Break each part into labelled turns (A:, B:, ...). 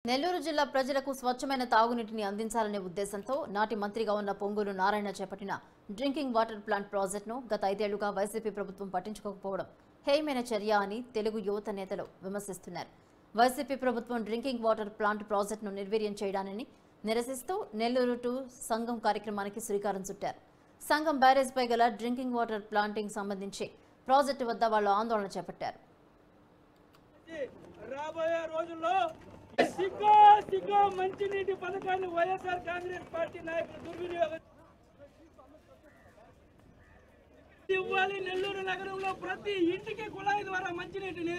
A: నెల్లూరు జిల్లా ప్రజలకు స్వచ్ఛమైన తాగునీటిని అందించాలనే ఉద్దేశంతో నాటి మంత్రిగా ఉన్న పొంగూరు నారాయణ చేపట్టిన డ్రింకింగ్ వాటర్ ప్లాంట్ ప్రాజెక్టును గత 5 ఏళ్లుగా వైసీపీ ప్రభుత్వం పట్టించుకోకపోవడం హేయమైన చర్య అని తెలుగు యువత నేతలు విమర్శిస్తున్నారు. వైసీపీ ప్రభుత్వం డ్రింకింగ్ వాటర్ ప్లాంట్ ప్రాజెక్టును నిర్వీర్యం చేయడాన్ని నిరసిస్తూ నెల్లూరు టు సంఘం కార్యక్రమానికి శ్రీకారం చుట్టారు. సంఘం బ్యారేజ్పై గల డ్రింకింగ్ వాటర్ ప్లాంటింగ్ సంబంధించి ప్రాజెక్టు వద్ద వాళ్ళు ఆందోళన చేపట్టారు.
B: రాబోయే రోజుల్లో సిగ్గో మంచినీటి పథకాన్ని వైఎస్ఆర్ కాంగ్రెస్ పార్టీ నాయకులు దుర్వినియోగం ఇవ్వాలి. నెల్లూరు నగరంలో ప్రతి ఇంటికి కుళాయి ద్వారా మంచినీటిని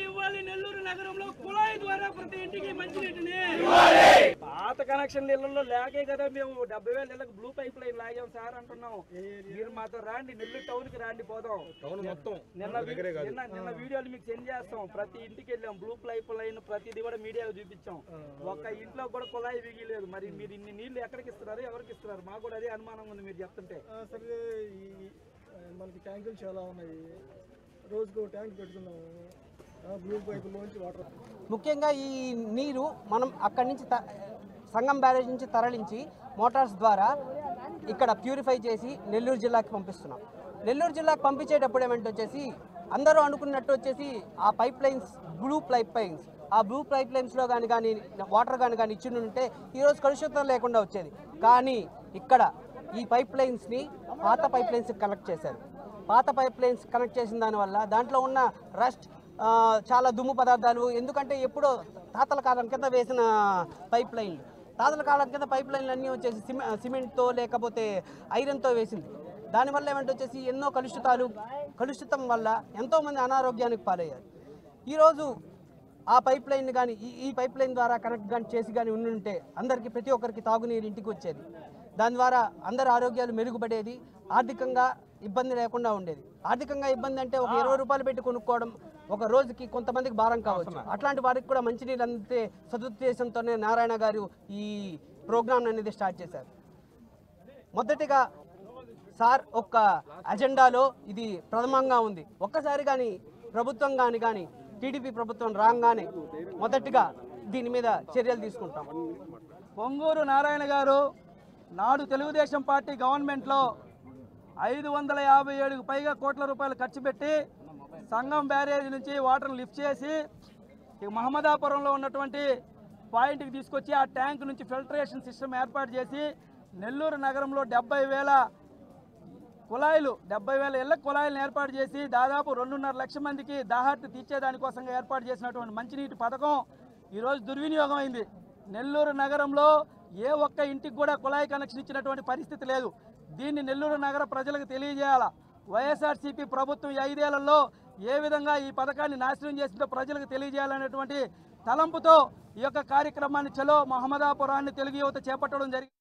B: ఇవ్వాలి. నెల్లూరు నగరంలో కుళాయి ద్వారా ప్రతి ఇంటికి మంచినీటిని పాత కనెక్షన్ ఇళ్లలో లేకే కదా మేము 70,000 ఇళ్లకు బ్లూ పైప్ లైన్ లాగాం సార్ అంటున్నాం. మీరు మాతో రాండి, నెల్లూరు టౌన్ కి రాండి, పోదాం. నిన్న వీడియోలు మీకు సెండ్ చేస్తాం. ప్రతి ఇంటికి వెళ్ళాం, బ్లూ పైప్ లైన్ ప్రతిదీ కూడా మీడియాలో చూపించాం. ఒక్క ఇంట్లో కూడా కుళాయి విగిలేదు. మరి మీరు ఇన్ని నీళ్లు ఎక్కడికి ఇస్తున్నారు, ఎవరికి ఇస్తున్నారు? మాకు కూడా అదే అనుమానం ఉంది మీరు చెప్తుంటే.
C: మనకి ట్యాంకులు చాలా ఉన్నాయి, రోజుకు ట్యాంక్ పెట్టుకున్నాము. బ్లూ పైపులోంచి వాటర్,
D: ముఖ్యంగా ఈ నీరు మనం అక్కడి నుంచి సంగం బ్యారేజ్ నుంచి తరలించి మోటార్స్ ద్వారా ఇక్కడ ప్యూరిఫై చేసి నెల్లూరు జిల్లాకి పంపిస్తున్నాం. నెల్లూరు జిల్లాకి పంపించేటప్పుడు ఏమంటే వచ్చేసి అందరూ అనుకున్నట్టు వచ్చేసి ఆ pipe lines blue pipe lines, ఆ బ్లూ పైప్ లైన్స్లో కానీ వాటర్ కానీ ఇచ్చి ఉంటే ఈరోజు కలుషితం లేకుండా వచ్చేది. కానీ ఇక్కడ ఈ పైప్ లైన్స్ని పాత పైప్ లైన్స్ కనెక్ట్ చేశారు. పాత పైప్ లైన్స్ కనెక్ట్ చేసిన దానివల్ల దాంట్లో ఉన్న రస్ట్, చాలా దుమ్ము పదార్థాలు, ఎందుకంటే ఎప్పుడో తాతల కాలం కింద వేసిన పైప్ లైన్లు, తాతల కాలం కింద పైప్ లైన్లు అన్నీ వచ్చేసి సిమెంట్తో లేకపోతే ఐరన్తో వేసింది. దానివల్ల ఏమంటే వచ్చేసి ఎన్నో కలుషితం వల్ల ఎంతోమంది అనారోగ్యానికి పాలయ్యారు. ఈరోజు ఆ పైప్ లైన్ కానీ ఈ పైప్ లైన్ ద్వారా కనెక్ట్ కానీ చేసి కానీ ఉండుంటే అందరికీ ప్రతి ఒక్కరికి తాగునీరు ఇంటికి వచ్చేది. దాని ద్వారా అందరి ఆరోగ్యాలు మెరుగుపడేది, ఆర్థికంగా ఇబ్బంది లేకుండా ఉండేది. ఆర్థికంగా ఇబ్బంది అంటే ఒక 20 రూపాయలు పెట్టి కొనుక్కోవడం ఒక రోజుకి కొంతమందికి భారం కావచ్చు. అట్లాంటి వారికి కూడా మంచినీళ్ళు అందితే సదుద్దేశంతోనే నారాయణ గారు ఈ ప్రోగ్రామ్ అనేది స్టార్ట్ చేశారు. మొదటిగా సార్ ఒక్క అజెండాలో ఇది ప్రథమంగా ఉంది. ఒక్కసారి కానీ ప్రభుత్వం కానీ టీడీపీ ప్రభుత్వం రాగానే మొదటిగా దీని మీద చర్యలు తీసుకుంటాం.
B: పొంగూరు నారాయణ గారు నాడు తెలుగుదేశం పార్టీ గవర్నమెంట్లో 557కు పైగా కోట్ల రూపాయలు ఖర్చు పెట్టి సంగం బ్యారేజ్ నుంచి వాటర్ని లిఫ్ట్ చేసి మహమ్మదాపురంలో ఉన్నటువంటి పాయింట్కి తీసుకొచ్చి ఆ ట్యాంక్ నుంచి ఫిల్టరేషన్ సిస్టమ్ ఏర్పాటు చేసి నెల్లూరు నగరంలో 70,000 కుళాయిలు, 70,000 ఇళ్ల కుళాయిలను ఏర్పాటు చేసి దాదాపు 2.5 లక్షల మందికి దాహార్తి తీర్చేదానికోసంగా ఏర్పాటు చేసినటువంటి మంచినీటి పథకం ఈరోజు దుర్వినియోగం అయింది. నెల్లూరు నగరంలో ఏ ఒక్క ఇంటికి కూడా కుళాయి కనెక్షన్ ఇచ్చినటువంటి పరిస్థితి లేదు. దీన్ని నెల్లూరు నగర ప్రజలకు తెలియజేయాలా. వైఎస్ఆర్సీపీ ప్రభుత్వం ఈ 5 ఏళ్లలో ఏ విధంగా ఈ పథకాన్ని నాశనం చేసిందో ప్రజలకు తెలియజేయాలనేటువంటి తలంపుతో ఈ యొక్క కార్యక్రమాన్ని చలో మహమ్మదాపురాన్ని తెలుగు యువత చేపట్టడం జరిగింది.